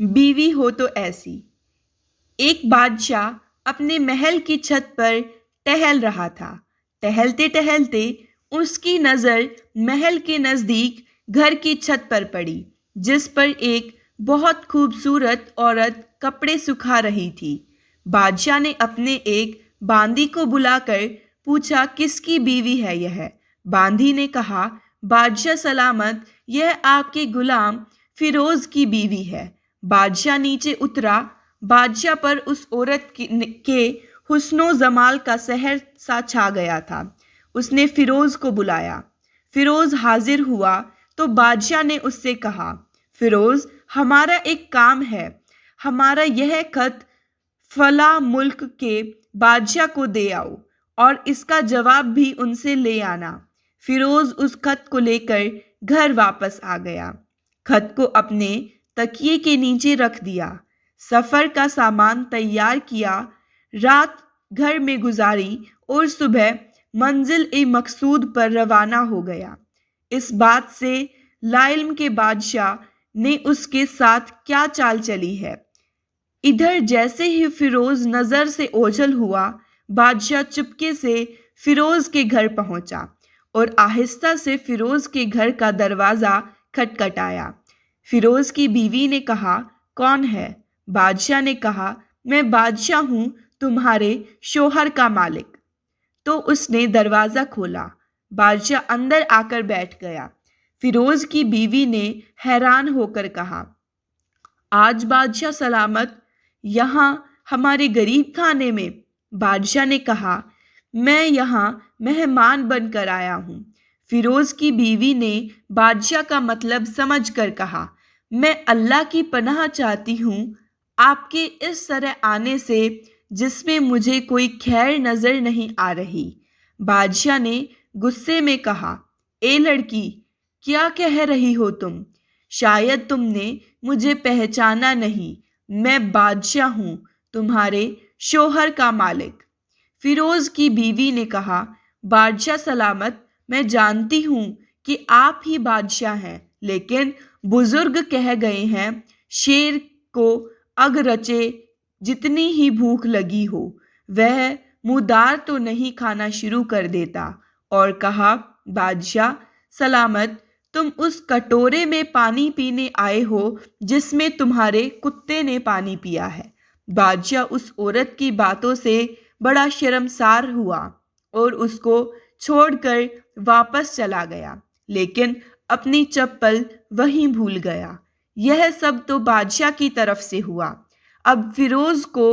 بیوی ہو تو ایسی۔ ایک بادشاہ اپنے محل کی چھت پر ٹہل رہا تھا۔ ٹہلتے ٹہلتے اس کی نظر محل کے نزدیک گھر کی چھت پر پڑی، جس پر ایک بہت خوبصورت عورت کپڑے سکھا رہی تھی۔ بادشاہ نے اپنے ایک باندی کو بلا کر پوچھا، کس کی بیوی ہے یہ؟ باندی نے کہا، بادشاہ سلامت، یہ آپ کے غلام فیروز کی بیوی ہے۔ بادشاہ نیچے اترا۔ بادشاہ پر اس عورت کے حسن و جمال کا سحر سا چھا گیا تھا۔ اس نے فیروز کو بلایا۔ فیروز حاضر ہوا تو بادشاہ نے اس سے کہا، فیروز، ہمارا ایک کام ہے۔ ہمارا یہ خط فلاں ملک کے بادشاہ کو دے آؤ اور اس کا جواب بھی ان سے لے آنا۔ فیروز اس خط کو لے کر گھر واپس آ گیا۔ خط کو اپنے تکیے کے نیچے رکھ دیا، سفر کا سامان تیار کیا، رات گھر میں گزاری اور صبح منزل مقصود پر روانہ ہو گیا۔ اس بات سے لاعلم کہ بادشاہ نے اس کے ساتھ کیا چال چلی ہے۔ ادھر جیسے ہی فیروز نظر سے اوجھل ہوا، بادشاہ چپکے سے فیروز کے گھر پہنچا اور آہستہ سے فیروز کے گھر کا دروازہ کھٹکھٹایا۔ فیروز کی بیوی نے کہا، کون ہے؟ بادشاہ نے کہا، میں بادشاہ ہوں، تمہارے شوہر کا مالک۔ تو اس نے دروازہ کھولا۔ بادشاہ اندر آ کر بیٹھ گیا۔ فیروز کی بیوی نے حیران ہو کر کہا، آج بادشاہ سلامت یہاں ہمارے غریب خانے میں؟ بادشاہ نے کہا، میں یہاں مہمان بن کر آیا ہوں۔ فیروز کی بیوی نے بادشاہ کا مطلب سمجھ کر کہا، میں اللہ کی پناہ چاہتی ہوں آپ کے اس طرح آنے سے، جس میں مجھے کوئی خیر نظر نہیں آ رہی۔ بادشاہ نے غصے میں کہا، اے لڑکی، کیا کہہ رہی ہو تم؟ شاید تم نے مجھے پہچانا نہیں۔ میں بادشاہ ہوں، تمہارے شوہر کا مالک۔ فیروز کی بیوی نے کہا، بادشاہ سلامت، میں جانتی ہوں کہ آپ ہی بادشاہ ہیں، لیکن بزرگ کہہ گئے ہیں، شیر کو اگ رچے جتنی ہی بھوک لگی ہو، وہ مردار تو نہیں کھانا شروع کر دیتا۔ اور کہا، بادشاہ سلامت، تم اس کٹورے میں پانی پینے آئے ہو جس میں تمہارے کتے نے پانی پیا ہے۔ بادشاہ اس عورت کی باتوں سے بڑا شرمسار ہوا اور اس کو چھوڑ کر واپس چلا گیا، لیکن اپنی چپل وہیں بھول گیا۔ یہ سب تو بادشاہ کی طرف سے ہوا۔ اب فیروز کو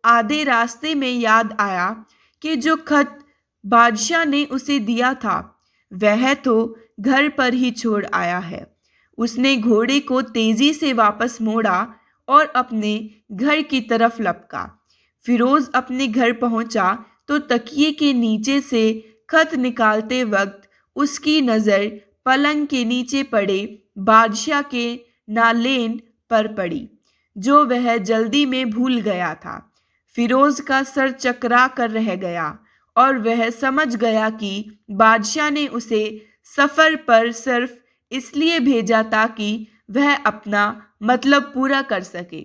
آدھے راستے میں یاد آیا کہ جو خط بادشاہ نے اسے دیا تھا وہ تو گھر پر ہی چھوڑ آیا ہے۔ اس نے گھوڑے کو تیزی سے واپس موڑا اور اپنے گھر کی طرف لپکا۔ فیروز اپنے گھر پہنچا تو تکیے کے نیچے سے خط نکالتے وقت اس کی نظر پلنگ کے نیچے پڑے بادشاہ کے نالین پر پڑی، جو وہ جلدی میں بھول گیا تھا۔ فیروز کا سر چکرا کر رہ گیا اور وہ سمجھ گیا کہ بادشاہ نے اسے سفر پر صرف اس لیے بھیجا تاکہ وہ اپنا مطلب پورا کر سکے۔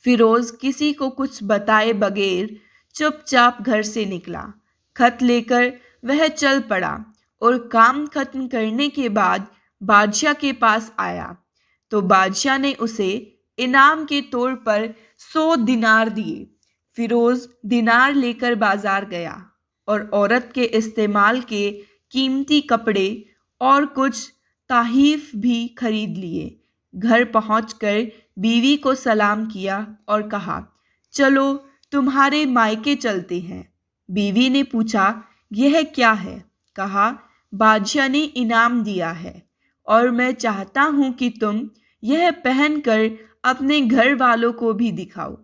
فیروز کسی کو کچھ بتائے بغیر چپ چاپ گھر سے نکلا۔ خط لے کر وہ چل پڑا اور کام ختم کرنے کے بعد بادشاہ کے پاس آیا تو بادشاہ نے اسے انعام کے طور پر 100 دینار دیے۔ فیروز دینار لے کر بازار گیا اور عورت کے استعمال کے قیمتی کپڑے اور کچھ تحائف بھی خرید لیے۔ گھر پہنچ کر بیوی کو سلام کیا اور کہا، چلو تمہارے مائکے چلتے ہیں۔ بیوی نے پوچھا، یہ کیا ہے؟ کہا، بادشاہ نے انعام دیا ہے اور میں چاہتا ہوں کہ تم یہ پہن کر اپنے گھر والوں کو بھی دکھاؤ۔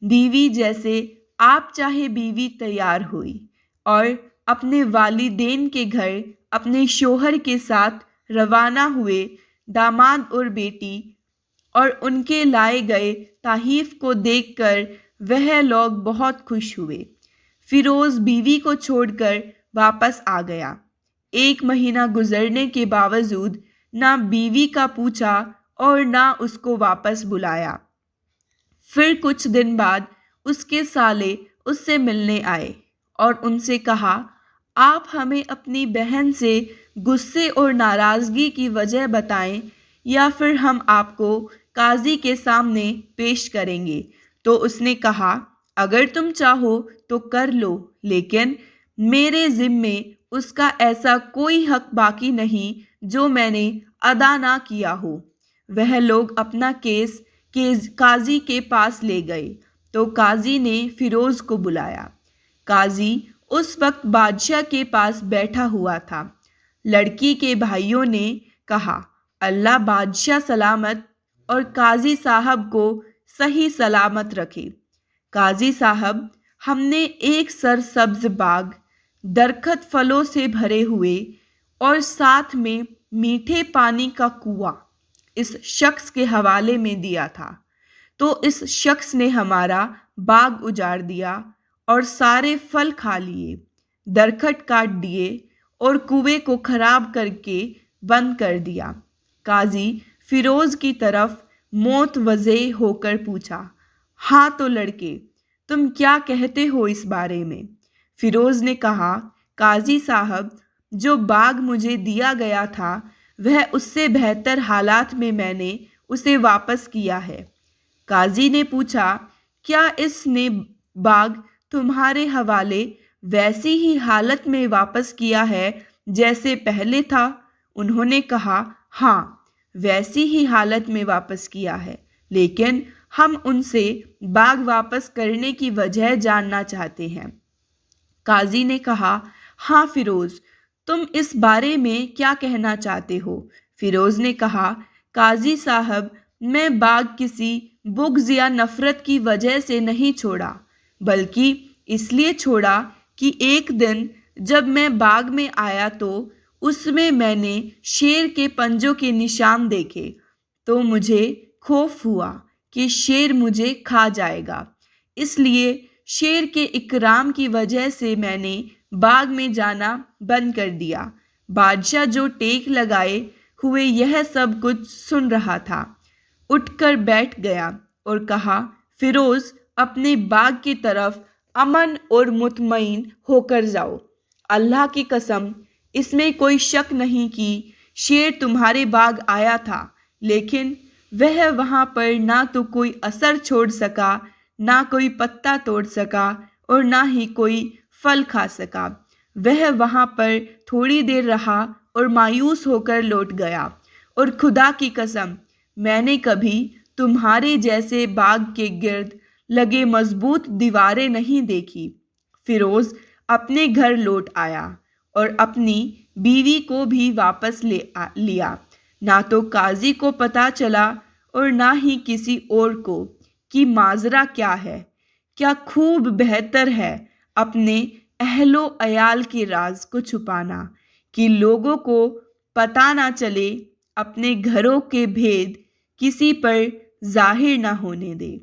بیوی جیسے آپ چاہے بیوی تیار ہوئی اور اپنے والدین کے گھر اپنے شوہر کے ساتھ روانہ ہوئے۔ داماد اور بیٹی اور ان کے لائے گئے تحائف کو دیکھ کر وہ لوگ بہت خوش ہوئے۔ فیروز بیوی کو چھوڑ کر واپس آ گیا۔ 1 مہینہ گزرنے کے باوجود نہ بیوی کا پوچھا اور نہ اس کو واپس بلایا۔ پھر کچھ دن بعد اس کے سالے اس سے ملنے آئے اور ان سے کہا، آپ ہمیں اپنی بہن سے غصے اور ناراضگی کی وجہ بتائیں یا پھر ہم آپ کو قاضی کے سامنے پیش کریں گے۔ تو اس نے کہا، اگر تم چاہو تو کر لو، لیکن میرے ذمے اس کا ایسا کوئی حق باقی نہیں جو میں نے ادا نہ کیا ہو۔ وہ لوگ اپنا کیس قاضی کے پاس لے گئے تو قاضی نے فیروز کو بلایا۔ قاضی اس وقت بادشاہ کے پاس بیٹھا ہوا تھا۔ لڑکی کے بھائیوں نے کہا، اللہ بادشاہ سلامت اور قاضی صاحب کو صحیح سلامت رکھے۔ قاضی صاحب، ہم نے ایک سرسبز باغ، درخت پھلوں سے بھرے ہوئے اور ساتھ میں میٹھے پانی کا کنواں اس شخص کے حوالے میں دیا تھا، تو اس شخص نے ہمارا باغ اجاڑ دیا اور سارے پھل کھا لیے، درخت کاٹ دیے اور کنویں کو خراب کر کے بند کر دیا۔ قاضی فیروز کی طرف متوجہ ہو کر پوچھا، ہاں تو لڑکے، تم کیا کہتے ہو اس بارے میں؟ فیروز نے کہا، قاضی صاحب، جو باغ مجھے دیا گیا تھا وہ اس سے بہتر حالات میں نے اسے واپس کیا ہے۔ قاضی نے پوچھا، کیا اس نے باغ تمہارے حوالے ویسی ہی حالت میں واپس کیا ہے جیسے پہلے تھا؟ انہوں نے کہا، ہاں، ویسی ہی حالت میں واپس کیا ہے، لیکن ہم ان سے باغ واپس کرنے کی وجہ جاننا چاہتے ہیں۔ قاضی نے کہا، ہاں فیروز، تم اس بارے میں کیا کہنا چاہتے ہو؟ فیروز نے کہا، قاضی صاحب، میں باغ کسی بغض یا نفرت کی وجہ سے نہیں چھوڑا، بلکہ اس لیے چھوڑا کہ ایک دن جب میں باغ میں آیا تو اس میں نے شیر کے پنجوں کے نشان دیکھے، تو مجھے خوف ہوا کہ شیر مجھے کھا جائے گا۔ اس لیے شیر کے اکرام کی وجہ سے میں نے باغ میں جانا بند کر دیا۔ بادشاہ جو ٹیک لگائے ہوئے یہ سب کچھ سن رہا تھا، اٹھ کر بیٹھ گیا اور کہا، فیروز، اپنے باغ کی طرف امن اور مطمئن ہو کر جاؤ۔ اللہ کی قسم، اس میں کوئی شک نہیں کہ شیر تمہارے باغ آیا تھا، لیکن وہ وہاں پر نہ تو کوئی اثر چھوڑ سکا، نہ کوئی پتا توڑ سکا اور نہ ہی کوئی پھل کھا سکا۔ وہ وہاں پر تھوڑی دیر رہا اور مایوس ہو کر لوٹ گیا، اور خدا کی قسم، میں نے کبھی تمہارے جیسے باغ کے گرد لگے مضبوط دیواریں نہیں دیکھی۔ فیروز اپنے گھر لوٹ آیا اور اپنی بیوی کو بھی واپس لیا۔ نہ تو قاضی کو پتہ چلا اور نہ ہی کسی اور کو کہ ماجرا کیا ہے۔ کیا خوب بہتر ہے اپنے اہل و عیال کے راز کو چھپانا کہ لوگوں کو پتہ نہ چلے، اپنے گھروں کے بھید کسی پر ظاہر نہ ہونے دے۔